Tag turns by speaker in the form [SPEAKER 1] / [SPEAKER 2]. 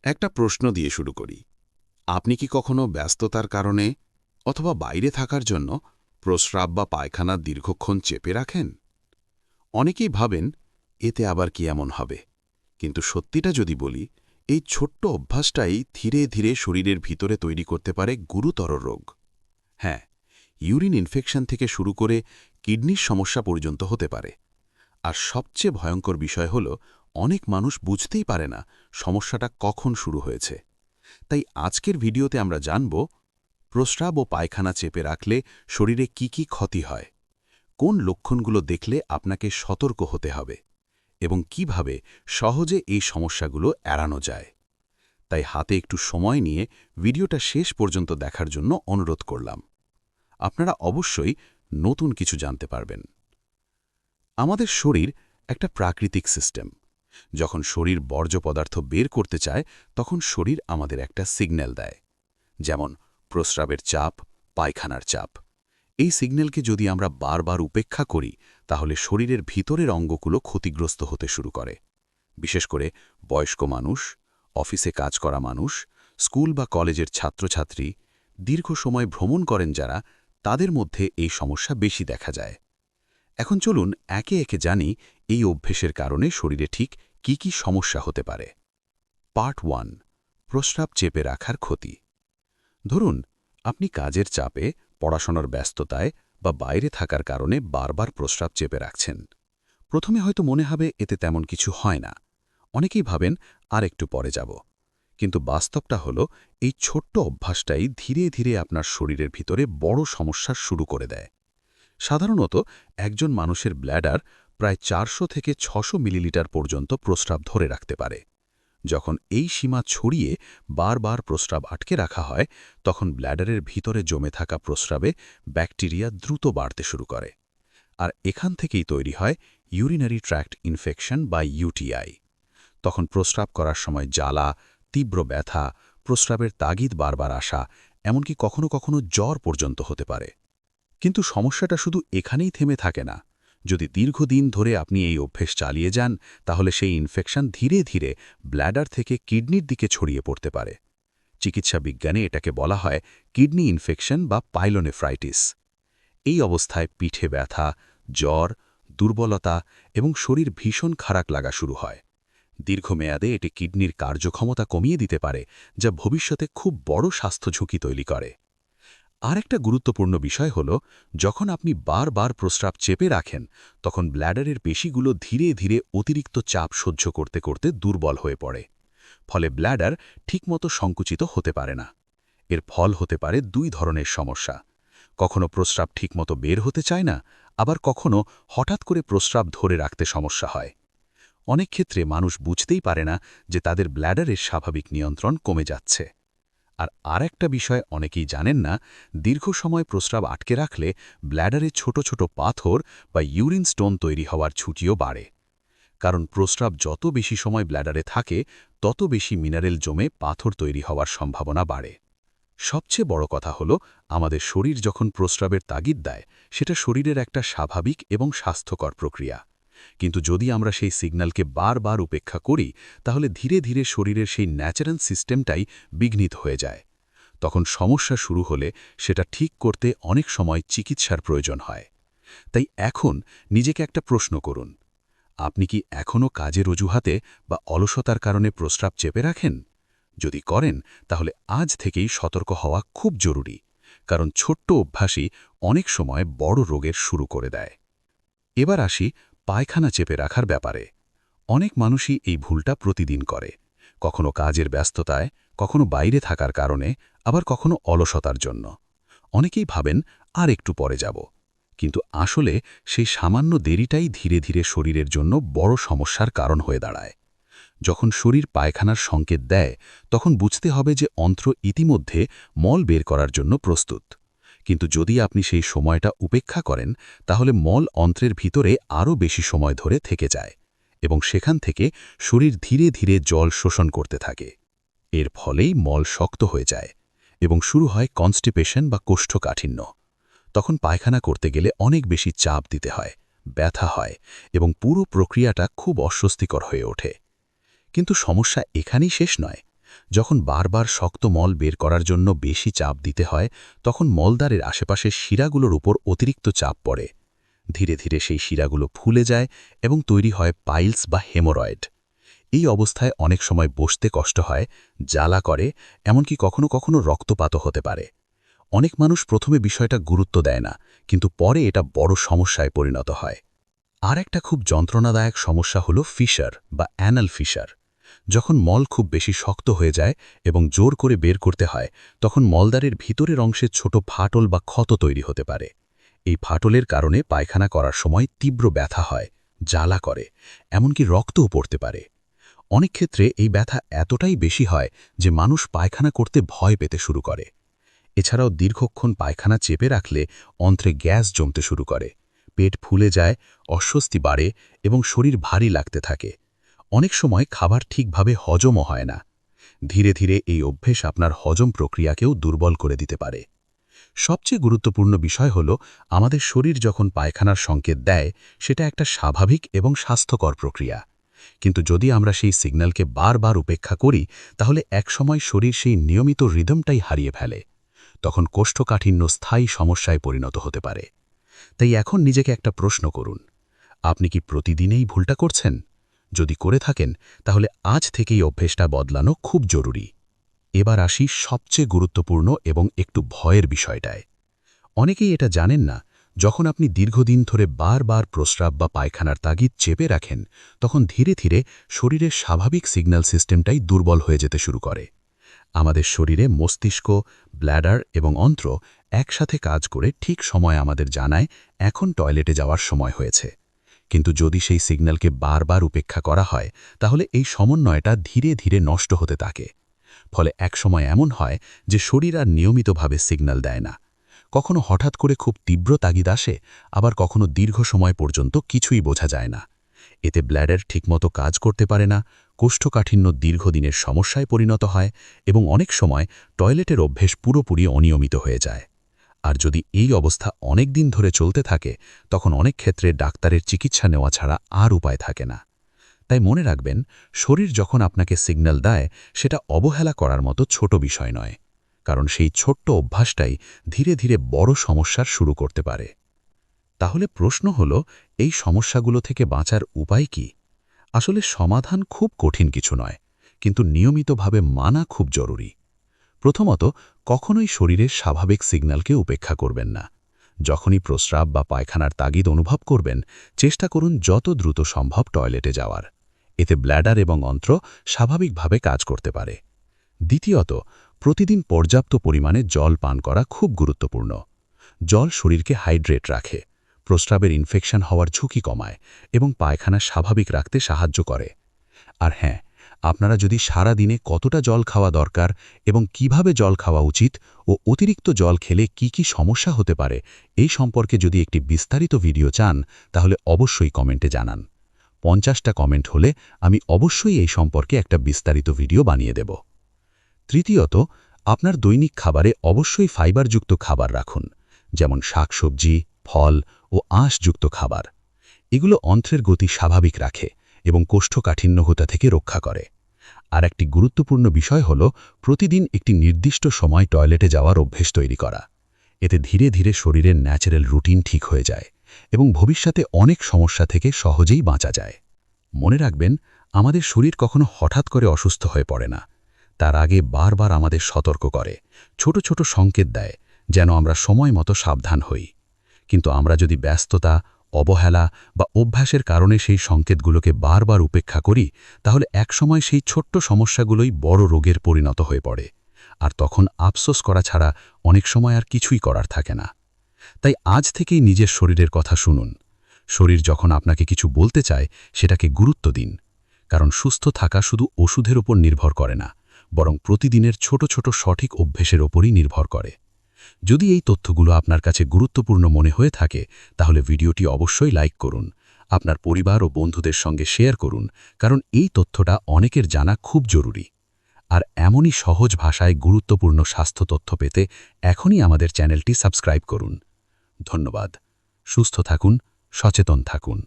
[SPEAKER 1] একটা প্রশ্ন দিয়ে শুরু করি। আপনি কি কখনো ব্যস্ততার কারণে অথবা বাইরে থাকার জন্য প্রস্রাব বা পায়খানা দীর্ঘক্ষণ চেপে রাখেন? অনেকেই ভাবেন এতে আবার কি এমন হবে, কিন্তু সত্যিটা যদি বলি, এই ছোট্ট অভ্যাসটাই ধীরে ধীরে শরীরের ভিতরে তৈরি করতে পারে গুরুতর রোগ। হ্যাঁ, ইউরিন ইনফেকশন থেকে শুরু করে কিডনির সমস্যা পর্যন্ত হতে পারে। আর সবচেয়ে ভয়ঙ্কর বিষয় হল, অনেক মানুষ বুঝতেই পারে না সমস্যাটা কখন শুরু হয়েছে। তাই আজকের ভিডিওতে আমরা জানব প্রস্রাব ও পায়খানা চেপে রাখলে শরীরে কি কি ক্ষতি হয়, কোন লক্ষণগুলো দেখলে আপনাকে সতর্ক হতে হবে এবং কিভাবে সহজে এই সমস্যাগুলো এড়ানো যায়। তাই হাতে একটু সময় নিয়ে ভিডিওটা শেষ পর্যন্ত দেখার জন্য অনুরোধ করলাম। আপনারা অবশ্যই নতুন কিছু জানতে পারবেন। আমাদের শরীর একটা প্রাকৃতিক সিস্টেম। যখন শরীর বর্জ্য পদার্থ বের করতে চায়, তখন শরীর আমাদের একটা সিগন্যাল দেয়, যেমন প্রস্রাবের চাপ, পায়খানার চাপ। এই সিগন্যালকে যদি আমরা বারবার উপেক্ষা করি, তাহলে শরীরের ভিতরের অঙ্গগুলো ক্ষতিগ্রস্ত হতে শুরু করে। বিশেষ করে বয়স্ক মানুষ, অফিসে কাজ করা মানুষ, স্কুল বা কলেজের ছাত্রছাত্রী, দীর্ঘ সময় ভ্রমণ করেন যারা, তাদের মধ্যে এই সমস্যা বেশি দেখা যায়। এখন চলুন একে একে জানি এই অভ্যেসের কারণে শরীরে ঠিক কি কি সমস্যা হতে পারে। পার্ট 1, প্রস্রাব চেপে রাখার ক্ষতি। ধরুন, আপনি কাজের চাপে, পড়াশোনার ব্যস্ততায় বা বাইরে থাকার কারণে বারবার প্রস্রাব চেপে রাখছেন। প্রথমে হয়তো মনে হবে এতে তেমন কিছু হয় না, অনেকেই ভাবেন আর একটু পরে যাব। কিন্তু বাস্তবটা হলো, এই ছোট্ট অভ্যাসটাই ধীরে ধীরে আপনার শরীরের ভিতরে বড় সমস্যার শুরু করে দেয়। সাধারণত একজন মানুষের ব্ল্যাডার প্রায় 400 থেকে 600 মিলিলিটার পর্যন্ত প্রস্রাব ধরে রাখতে পারে। যখন এই সীমা ছড়িয়ে বারবার প্রস্রাব আটকে রাখা হয়, তখন ব্ল্যাডারের ভিতরে জমে থাকা প্রস্রাবে ব্যাকটেরিয়া দ্রুত বাড়তে শুরু করে। আর এখান থেকেই তৈরি হয় ইউরিনারি ট্র্যাক্ট ইনফেকশন বা ইউটিআই। তখন প্রস্রাব করার সময় জ্বালা, তীব্র ব্যথা, প্রস্রাবের তাগিদ বারবার আসা, এমনকি কখনো কখনো জ্বর পর্যন্ত হতে পারে। কিন্তু সমস্যাটা শুধু এখানেই থেমে থাকে না। যদি দীর্ঘদিন ধরে আপনি এই অভ্যেস চালিয়ে যান, তাহলে সেই ইনফেকশন ধীরে ধীরে ব্ল্যাডার থেকে কিডনির দিকে ছড়িয়ে পড়তে পারে। চিকিৎসা বিজ্ঞানে এটাকে বলা হয় কিডনি ইনফেকশন বা পাইলোনেফ্রাইটিস। এই অবস্থায় পিঠে ব্যথা, জ্বর, দুর্বলতা এবং শরীর ভীষণ খারাপ লাগা শুরু হয়। দীর্ঘমেয়াদে এটি কিডনির কার্যক্ষমতা কমিয়ে দিতে পারে, যা ভবিষ্যতে খুব বড় স্বাস্থ্য ঝুঁকি তৈরি করে। আরেকটা গুরুত্বপূর্ণ বিষয় হল, যখন আপনি বারবার প্রস্রাব চেপে রাখেন, তখন ব্ল্যাডারের পেশিগুলো ধীরে ধীরে অতিরিক্ত চাপ সহ্য করতে করতে দুর্বল হয়ে পড়ে। ফলে ব্ল্যাডার ঠিকমতো সংকুচিত হতে পারে না। এর ফল হতে পারে দুই ধরনের সমস্যা। কখনো প্রস্রাব ঠিকমতো বের হতে চায় না, আবার কখনো হঠাৎ করে প্রস্রাব ধরে রাখতে সমস্যা হয়। অনেক ক্ষেত্রে মানুষ বুঝতেই পারে না যে তাদের ব্ল্যাডারের স্বাভাবিক নিয়ন্ত্রণ কমে যাচ্ছে। আর আরেকটা বিষয় অনেকেই জানেন না, দীর্ঘ সময় প্রস্রাব আটকে রাখলে ব্ল্যাডারে ছোট ছোট পাথর বা ইউরিন স্টোন তৈরি হওয়ার ঝুঁকিও বাড়ে। কারণ প্রস্রাব যত বেশি সময় ব্ল্যাডারে থাকে, তত বেশি মিনারেল জমে পাথর তৈরি হওয়ার সম্ভাবনা বাড়ে। সবচেয়ে বড় কথা হলো, আমাদের শরীর যখন প্রস্রাবের তাগিদ দেয়, সেটা শরীরের একটা স্বাভাবিক এবং স্বাস্থ্যকর প্রক্রিয়া। কিন্তু যদি আমরা সেই সিগন্যালকে বারবার উপেক্ষা করি, তাহলে ধীরে ধীরে শরীরের সেই ন্যাচারাল সিস্টেমটাই বিঘ্নিত হয়ে যায়। তখন সমস্যা শুরু হলে সেটা ঠিক করতে অনেক সময় চিকিৎসার প্রয়োজন হয়। তাই এখন নিজেকে একটা প্রশ্ন করুন, আপনি কি এখনও কাজের অজুহাতে বা অলসতার কারণে প্রস্রাব চেপে রাখেন? যদি করেন, তাহলে আজ থেকেই সতর্ক হওয়া খুব জরুরি, কারণ ছোট্ট অভ্যাসই অনেক সময় বড় রোগের শুরু করে দেয়। এবার আসি পায়খানা চেপে রাখার ব্যাপারে। অনেক মানুষই এই ভুলটা প্রতিদিন করে, কখনো কাজের ব্যস্ততায়, কখনো বাইরে থাকার কারণে, আবার কখনো অলসতার জন্য। অনেকেই ভাবেন আর একটু পরে যাব, কিন্তু আসলে সেই সামান্য দেরিটাই ধীরে ধীরে শরীরের জন্য বড় সমস্যার কারণ হয়ে দাঁড়ায়। যখন শরীর পায়খানার সংকেত দেয়, তখন বুঝতে হবে যে অন্ত্র ইতিমধ্যে মল বের করার জন্য প্রস্তুত। কিন্তু যদি আপনি সেই সময়টা উপেক্ষা করেন, তাহলে মল অন্ত্রের ভিতরে আরও বেশি সময় ধরে থেকে যায় এবং সেখান থেকে শরীর ধীরে ধীরে জল শোষণ করতে থাকে। এর ফলেই মল শক্ত হয়ে যায় এবং শুরু হয় কনস্টিপেশন বা কোষ্ঠকাঠিন্য। তখন পায়খানা করতে গেলে অনেক বেশি চাপ দিতে হয়, ব্যথা হয় এবং পুরো প্রক্রিয়াটা খুব অস্বস্তিকর হয়ে ওঠে। কিন্তু সমস্যা এখানেই শেষ নয়।
[SPEAKER 2] যখন বারবার শক্ত মল বের করার জন্য বেশি চাপ দিতে হয় তখন মলদ্বারের আশেপাশের শিরাগুলোর উপর অতিরিক্ত চাপ পড়ে। ধীরে ধীরে সেই শিরাগুলো ফুলে যায় এবং তৈরি হয় পাইলস বা হেমোরয়েড। এই অবস্থায় অনেক সময় বসতে কষ্ট হয়, জ্বালা করে, এমনকি কখনো কখনো রক্তপাতও হতে পারে। অনেক মানুষ প্রথমে বিষয়টা গুরুত্ব দেয় না, কিন্তু পরে এটা বড় সমস্যায় পরিণত হয়। আর একটা খুব যন্ত্রণাদায়ক সমস্যা হলো ফিশার বা অ্যানাল ফিশার। যখন মল খুব বেশি শক্ত হয়ে যায় এবং জোর করে বের করতে হয়, তখন মলদ্বারের ভিতরের অংশে ছোট ফাটল বা ক্ষত তৈরি হতে পারে। এই ফাটলের কারণে পায়খানা করার সময় তীব্র ব্যথা হয়, জ্বালা করে, এমনকি রক্তও পড়তে পারে। অনেক ক্ষেত্রে এই ব্যথা এতটাই বেশি হয় যে মানুষ পায়খানা করতে ভয় পেতে শুরু করে। এছাড়াও দীর্ঘক্ষণ পায়খানা চেপে রাখলে অন্ত্রে গ্যাস জমতে শুরু করে, পেট ফুলে যায়, অস্বস্তি বাড়ে এবং শরীর ভারী লাগতে থাকে। অনেক সময় খাবার ঠিকভাবে হজমও হয় না। ধীরে ধীরে এই অভ্যেস আপনার হজম প্রক্রিয়াকেও দুর্বল করে দিতে পারে। সবচেয়ে গুরুত্বপূর্ণ বিষয় হল, আমাদের শরীর যখন পায়খানার সংকেত দেয় সেটা একটা স্বাভাবিক এবং স্বাস্থ্যকর প্রক্রিয়া। কিন্তু যদি আমরা সেই সিগন্যালকে বারবার উপেক্ষা করি, তাহলে একসময় শরীর সেই নিয়মিত রিদমটাই হারিয়ে ফেলে। তখন কোষ্ঠকাঠিন্য স্থায়ী সমস্যায় পরিণত হতে পারে। তাই এখন নিজেকে একটা প্রশ্ন করুন, আপনি কি প্রতিদিনেই ভুলটা করছেন? যদি করে থাকেন, তাহলে আজ থেকেই অভ্যেসটা বদলানো খুব জরুরি। এবার আসি সবচেয়ে গুরুত্বপূর্ণ এবং একটু ভয়ের বিষয়টায়। অনেকেই এটা জানেন না, যখন আপনি দীর্ঘদিন ধরে বারবার প্রস্রাব বা পায়খানার তাগিদ চেপে রাখেন, তখন ধীরে ধীরে শরীরের স্বাভাবিক সিগন্যাল সিস্টেমটাই দুর্বল হয়ে যেতে শুরু করে। আমাদের শরীরে মস্তিষ্ক, ব্ল্যাডার এবং অন্ত্র একসাথে কাজ করে ঠিক সময় আমাদের জানায় এখন টয়লেটে যাওয়ার সময় হয়েছে। কিন্তু যদি সেই সিগন্যালকে বারবার উপেক্ষা করা হয়, তাহলে এই সমন্বয়টা ধীরে ধীরে নষ্ট হতে থাকে। ফলে একসময় এমন হয় যে শরীর আর নিয়মিতভাবে সিগন্যাল দেয় না। কখনো হঠাৎ করে খুব তীব্র তাগিদ আসে, আবার কখনো দীর্ঘ সময় পর্যন্ত কিছুই বোঝা যায় না। এতে ব্ল্যাডার ঠিকমতো কাজ করতে পারে না, কোষ্ঠকাঠিন্য দীর্ঘদিনের সমস্যায় পরিণত হয় এবং অনেক সময় টয়লেটের অভ্যেস পুরোপুরি অনিয়মিত হয়ে যায়। আর যদি এই অবস্থা অনেক দিন ধরে চলতে থাকে, তখন অনেক ক্ষেত্রে ডাক্তারের চিকিৎসা নেওয়া ছাড়া আর উপায় থাকে না। তাই মনে রাখবেন, শরীর যখন আপনাকে সিগন্যাল দেয়, সেটা অবহেলা করার মতো ছোট বিষয় নয়, কারণ সেই ছোট্ট অভ্যাসটাই ধীরে ধীরে বড় সমস্যার শুরু করতে পারে। তাহলে প্রশ্ন হলো, এই সমস্যাগুলো থেকে বাঁচার উপায় কি? আসলে সমাধান খুব কঠিন কিছু নয়, কিন্তু নিয়মিতভাবে মানা খুব জরুরি। প্রথমত, কখনোই শরীরের স্বাভাবিক সিগন্যালকে উপেক্ষা করবেন না। যখনই প্রস্রাব বা পায়খানার তাগিদ অনুভব করবেন, চেষ্টা করুন যত দ্রুত সম্ভব টয়লেটে যাওয়ার। এতে ব্ল্যাডার এবং অন্ত্র স্বাভাবিকভাবে কাজ করতে পারে। দ্বিতীয়ত, প্রতিদিন পর্যাপ্ত পরিমাণে জল পান করা খুব গুরুত্বপূর্ণ। জল শরীরকে হাইড্রেট রাখে, প্রস্রাবের ইনফেকশন হওয়ার ঝুঁকি কমায় এবং পায়খানা স্বাভাবিক রাখতে সাহায্য করে। আর হ্যাঁ, আপনারা যদি সারা দিনে কতটা জল খাওয়া দরকার এবং কিভাবে জল খাওয়া উচিত ও অতিরিক্ত জল খেলে কি কি সমস্যা হতে পারে, এই সম্পর্কে যদি একটি বিস্তারিত ভিডিও চান, তাহলে অবশ্যই কমেন্টে জানান। 50টা কমেন্ট হলে আমি অবশ্যই এই সম্পর্কে একটা বিস্তারিত ভিডিও বানিয়ে দেব। তৃতীয়ত, আপনার দৈনিক খাবারে অবশ্যই ফাইবারযুক্ত খাবার রাখুন, যেমন শাকসবজি, ফল ও আঁশযুক্ত খাবার। এগুলো অন্ত্রের গতি স্বাভাবিক রাখে এবং কোষ্ঠকাঠিন্যতা থেকে রক্ষা করে। আর একটি গুরুত্বপূর্ণ বিষয় হল, প্রতিদিন একটি নির্দিষ্ট সময় টয়লেটে যাওয়ার অভ্যেস তৈরি করা। এতে ধীরে ধীরে শরীরের ন্যাচারাল রুটিন ঠিক হয়ে যায় এবং ভবিষ্যতে অনেক সমস্যা থেকে সহজেই বাঁচা যায়। মনে রাখবেন, আমাদের শরীর কখনো হঠাৎ করে অসুস্থ হয়ে পড়ে না। তার আগে বারবার আমাদের সতর্ক করে, ছোট ছোট সংকেত দেয়, যেন আমরা সময় মতো সাবধান হই। কিন্তু আমরা যদি ব্যস্ততা, অবহেলা বা অভ্যাসের কারণে সেই সংকেতগুলোকে বারবার উপেক্ষা করি, তাহলে একসময় সেই ছোট্ট সমস্যাগুলোই বড় রোগের পরিণত হয়ে পড়ে। আর তখন আফসোস করা ছাড়া অনেক সময় আর কিছুই করার থাকে না। তাই আজ থেকেই নিজের শরীরের কথা শুনুন। শরীর যখন আপনাকে কিছু বলতে চায়, সেটাকে গুরুত্ব দিন। কারণ সুস্থ থাকা শুধু ওষুধের উপর নির্ভর করে না, বরং প্রতিদিনের ছোট ছোট সঠিক অভ্যেসের ওপরই নির্ভর করে। যদি এই তথ্যগুলো আপনার কাছে গুরুত্বপূর্ণ মনে হয়ে থাকে, তাহলে ভিডিওটি অবশ্যই লাইক করুন, আপনার পরিবার ও বন্ধুদের সঙ্গে শেয়ার করুন, কারণ এই তথ্যটা অনেকের জানা খুব জরুরি। আর এমনই সহজ ভাষায় গুরুত্বপূর্ণ স্বাস্থ্য তথ্য পেতে এখনই আমাদের চ্যানেলটি সাবস্ক্রাইব করুন। ধন্যবাদ। সুস্থ থাকুন, সচেতন থাকুন।